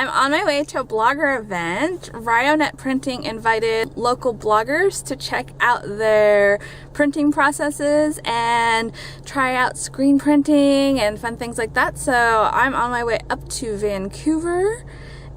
I'm on my way to a blogger event. Ryonet Printing invited local bloggers to check out their printing processes and try out screen printing and fun things like that. So I'm on my way up to Vancouver,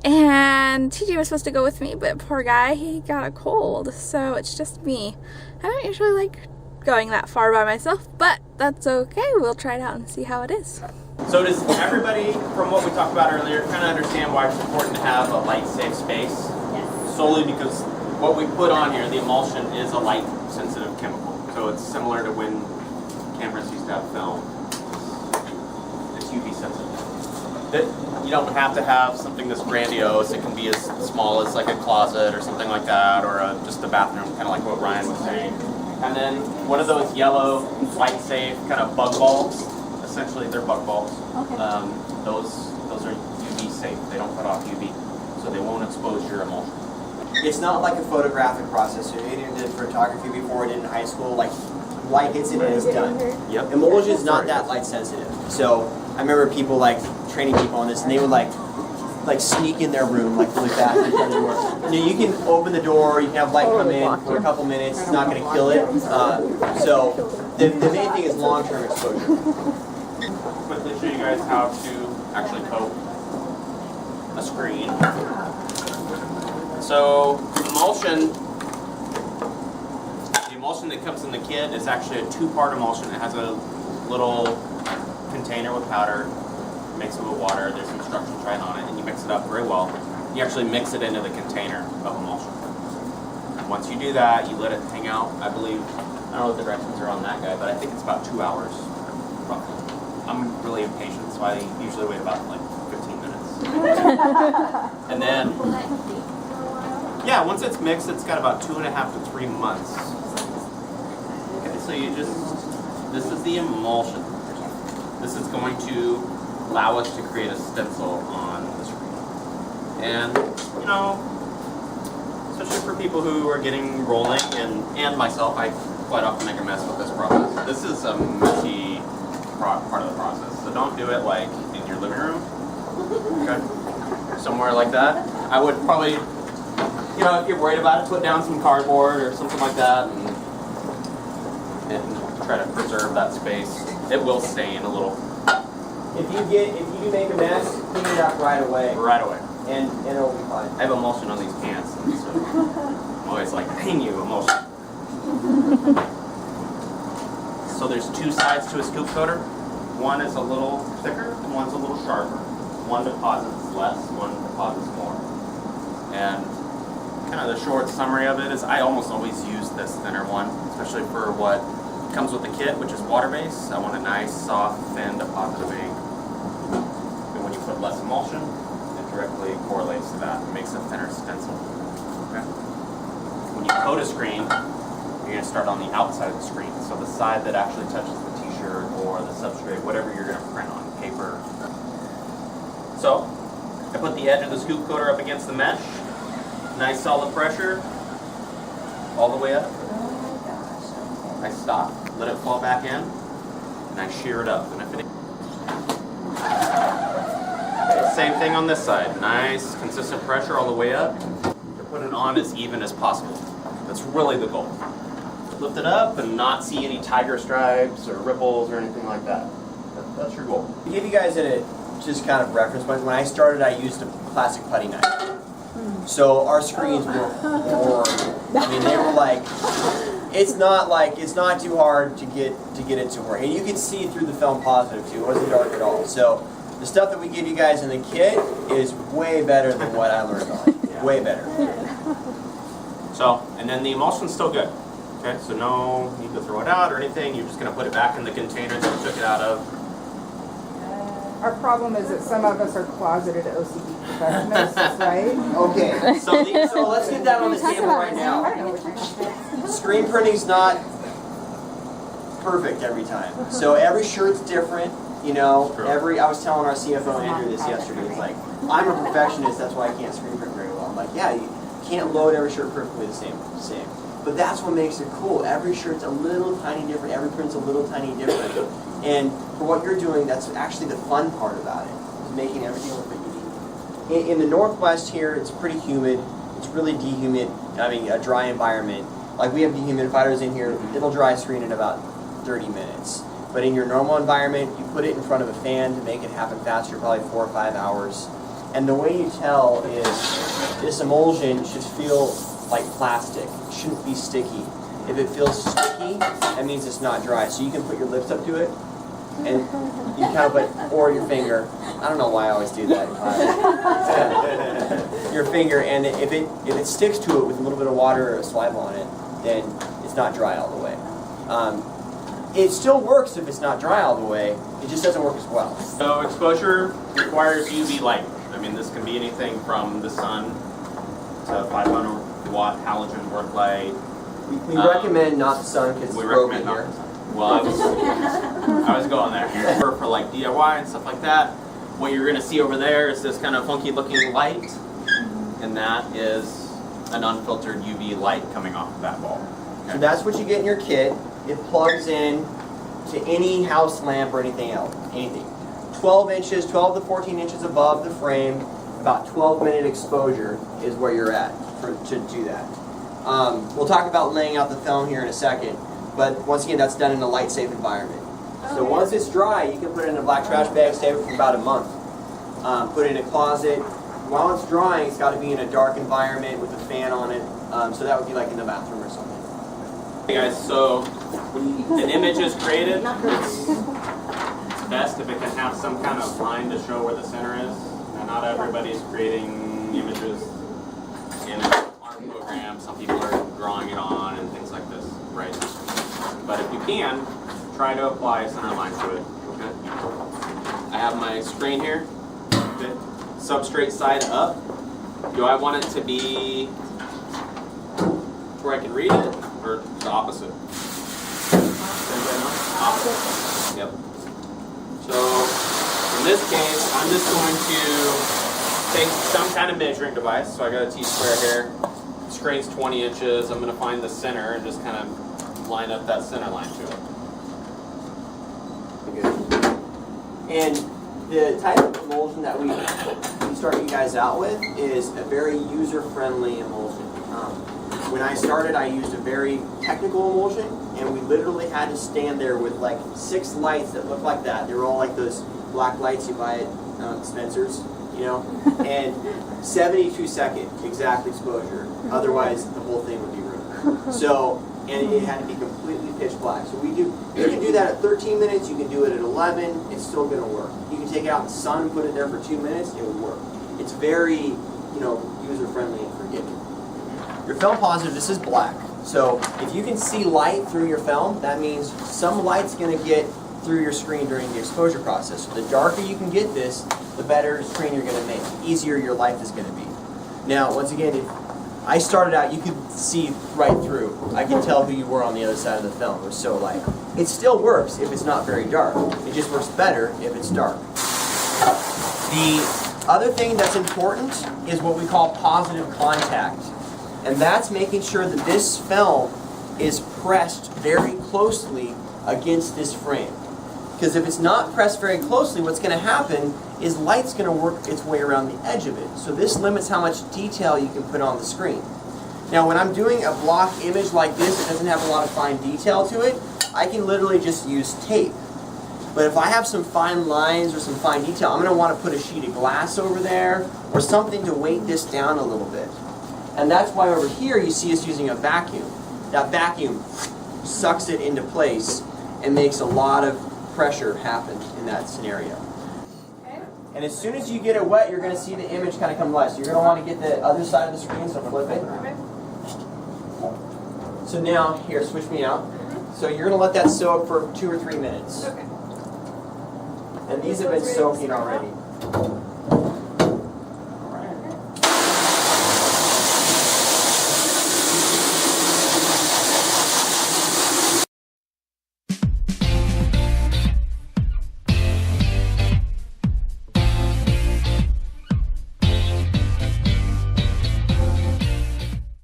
and TJ was supposed to go with me, but poor guy, he got a cold, so it's just me. I don't usually like going that far by myself, but that's okay. We'll try it out and see how it is. So does everybody, from what we talked about earlier, kind of understand why it's important to have a light-safe space? Yes. Solely because what we put on here, the emulsion, is a light-sensitive chemical. So it's similar to when cameras used to have film. It's UV sensitive. That you don't have to have something that's grandiose. It can be as small as like a closet or something like that, or just a bathroom, kind of like what Ryan was saying. And then one of those yellow, light-safe kind of bug bulbs. Essentially, they're bug bulbs. Okay. Those are UV safe. They don't put off UV, so they won't expose your emulsion. It's not like a photographic process. So Adrian did photography before, did in high school. Like, light hits it and it's done. Yep. Emulsion is not that light sensitive. So I remember people like training people on this, and they would like sneak in their room, like really fast in front of the door. You know, you can open the door, you can have light come in for a couple minutes. It's not going to kill it. So the main thing is long-term exposure. Quickly show you guys how to actually coat a screen. So the emulsion that comes in the kit is actually a two-part emulsion. It has a little container with powder, mix it with water, there's instructions right on it, and you mix it up very well. You actually mix it into the container of emulsion. And once you do that, you let it hang out, I believe, I don't know what the directions are on that guy, but I think it's about 2 hours, roughly. I'm really impatient, so I usually wait about like 15 minutes. And then, yeah, once it's mixed, it's got about 2.5 to 3 months. Okay, so this is the emulsion. This is going to allow us to create a stencil on the screen. And, you know, especially for people who are getting rolling, and myself, I quite often make a mess with this process. This is a messy part of the process. So don't do it like in your living room, okay? Somewhere like that. I would probably, you know, if you're worried about it, put down some cardboard or something like that and try to preserve that space. It will stain a little. If you make a mess, clean it up right away. Right away. And it'll be fine. I have emulsion on these pants, and so I'm always like, dang you, emulsion. So there's two sides to a scoop coater. One is a little thicker, and one's a little sharper. One deposits less, one deposits more. And kind of the short summary of it is I almost always use this thinner one, especially for what comes with the kit, which is water-based. I want a nice, soft, thin deposit of ink. And when you put less emulsion, it directly correlates to that and makes a thinner stencil. Okay? When you coat a screen, you're going to start on the outside of the screen. So the side that actually touches the t-shirt or the substrate, whatever you're going to print on, paper. So I put the edge of the scoop coater up against the mesh. Nice solid pressure. All the way up. I stop, let it fall back in, and I shear it up. And if it... Okay, same thing on this side. Nice, consistent pressure all the way up. To put it on as even as possible. That's really the goal. Lift it up and not see any tiger stripes or ripples or anything like that. That's your goal. To give you guys just kind of reference point, when I started, I used a plastic putty knife. So our screens were horrible. I mean, they were like, it's not too hard to get it to work. And you can see through the film positive too. It wasn't dark at all. So the stuff that we give you guys in the kit is way better than what I learned on. Yeah. Way better. So, and then the emulsion's still good. Okay, so no need to throw it out or anything. You're just going to put it back in the container that you took it out of. Our problem is that some of us are closeted OCD perfectionists, right? Okay, so let's get that on the table right now. Screen printing's not perfect every time. So every shirt's different, you know. I was telling our CFO Andrew this yesterday. It's like, I'm a perfectionist, that's why I can't screen print very well. I'm like, yeah, you can't load every shirt perfectly the same. But that's what makes it cool. Every shirt's a little tiny different, every print's a little tiny different. And for what you're doing, that's actually the fun part about it, is making everything look like unique. in the Northwest here, it's pretty humid. It's really dehumid, a dry environment. Like we have dehumidifiers in here, it'll dry a screen in about 30 minutes. But in your normal environment, you put it in front of a fan to make it happen faster, probably 4 or 5 hours. And the way you tell is this emulsion should feel like plastic. It shouldn't be sticky. If it feels sticky, that means it's not dry. So you can put your lips up to it, and you kind of or your finger. I don't know why I always do that. Your finger, and if it sticks to it with a little bit of water or saliva on it, then it's not dry all the way. It still works if it's not dry all the way. It just doesn't work as well. So exposure requires UV light. I mean, this can be anything from the sun to 500 watt halogen work light. We recommend not the sun because it's broken here. Well, I was going there. For like DIY and stuff like that, what you're going to see over there is this kind of funky looking light, and that is an unfiltered UV light coming off of that bulb. Okay. So that's what you get in your kit. It plugs in to any house lamp or anything else, anything. 12 inches, 12 to 14 inches above the frame, about 12-minute exposure is where you're at to do that. We'll talk about laying out the film here in a second, but once again, that's done in a light-safe environment. So once it's dry, you can put it in a black trash bag, save it for about a month. Put it in a closet. While it's drying, it's got to be in a dark environment with a fan on it, so that would be like in the bathroom or something. Hey guys, so when an image is created, it's best if it can have some kind of line to show where the center is. And not everybody's creating images in an art program. Some people are drawing it on and things like this, right? But if you can, try to apply center lines to it. Okay. I have my screen here. Okay. Substrate side up. Do I want it to be where I can read it, or the opposite? Opposite. Yep. So in this case, I'm just going to take some kind of measuring device. So I got a T-square here. The screen's 20 inches. I'm going to find the center and just kind of line up that center line to it. And the type of emulsion that we start you guys out with is a very user-friendly emulsion. When I started, I used a very technical emulsion, and we literally had to stand there with like 6 lights that looked like that. They were all like those black lights you buy at Spencer's, you know, and 72-second exact exposure. Otherwise, the whole thing would be ruined. So, and it had to be completely pitch black. So you can do that at 13 minutes. You can do it at 11. It's still going to work. You can take it out in the sun and put it there for 2 minutes. It would work. It's very, user-friendly and forgiving. Your film positive, this is black. So if you can see light through your film, that means some light's going to get through your screen during the exposure process. So the darker you can get this, the better screen you're going to make. The easier your life is going to be. Now, once again, if I started out, you could see right through. I can tell who you were on the other side of the film. It was so light. It still works if it's not very dark. It just works better if it's dark. The other thing that's important is what we call positive contact. And that's making sure that this film is pressed very closely against this frame. Because if it's not pressed very closely, what's going to happen is light's going to work its way around the edge of it. So this limits how much detail you can put on the screen. Now when I'm doing a block image like this, it doesn't have a lot of fine detail to it, I can literally just use tape. But if I have some fine lines or some fine detail, I'm going to want to put a sheet of glass over there or something to weight this down a little bit. And that's why over here you see us using a vacuum. That vacuum sucks it into place and makes a lot of pressure happen in that scenario. And as soon as you get it wet, you're going to see the image kind of come live. So you're going to want to get the other side of the screen, so flip it. So now, here, switch me out. So you're going to let that soak for 2 or 3 minutes. Okay. And these have been soaking already.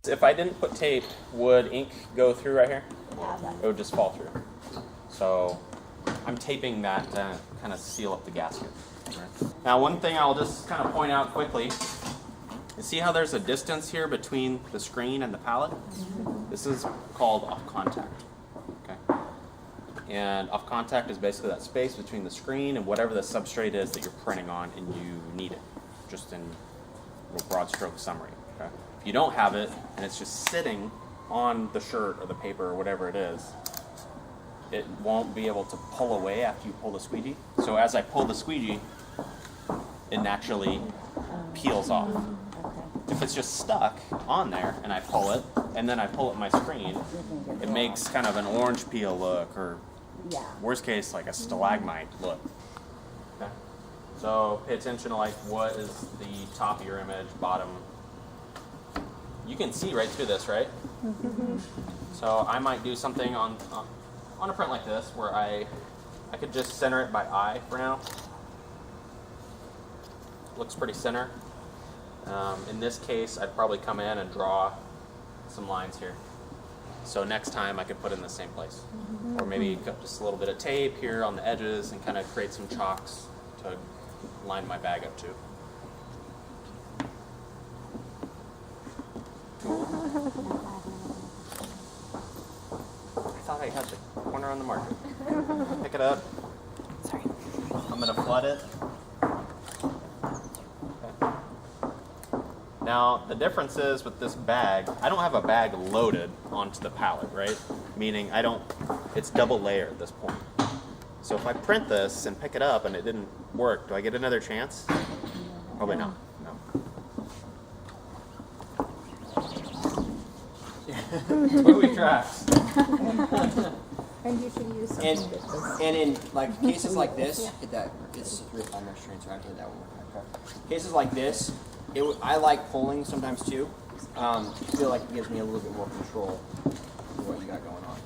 If I didn't put tape, would ink go through right here? It would just fall through. So I'm taping that to kind of seal up the gasket. Now, one thing I'll just kind of point out quickly, you see how there's a distance here between the screen and the palette? This is called off contact. Okay. And off contact is basically that space between the screen and whatever the substrate is that you're printing on and you need it, just in a broad stroke summary. Okay. If you don't have it and it's just sitting on the shirt or the paper or whatever it is, it won't be able to pull away after you pull the squeegee. So as I pull the squeegee, it naturally peels off. If it's just stuck on there and I pull it, and then I pull up my screen, it makes kind of an orange peel look, or worst case, like a stalagmite look. Okay. So pay attention to like what is the top of your image, bottom. You can see right through this, right? So I might do something on a print like this where I could just center it by eye for now. Looks pretty center. In this case, I'd probably come in and draw some lines here. So next time I could put it in the same place. Or maybe cut just a little bit of tape here on the edges and kind of create some chalks to line my bag up to. I thought I had the corner on the marker. Pick it up. Sorry. I'm going to flood it. Okay. Now, the difference is with this bag, I don't have a bag loaded onto the palette, right? Meaning it's double layer at this point. So if I print this and pick it up and it didn't work, do I get another chance? Probably not. No. Movie tracks. And you should use something different. And in like cases like this, hit that. This is a 3-5 mesh screen, so I hit that one. Okay. Cases like this, I like pulling sometimes too. I feel like it gives me a little bit more control of what you got going on.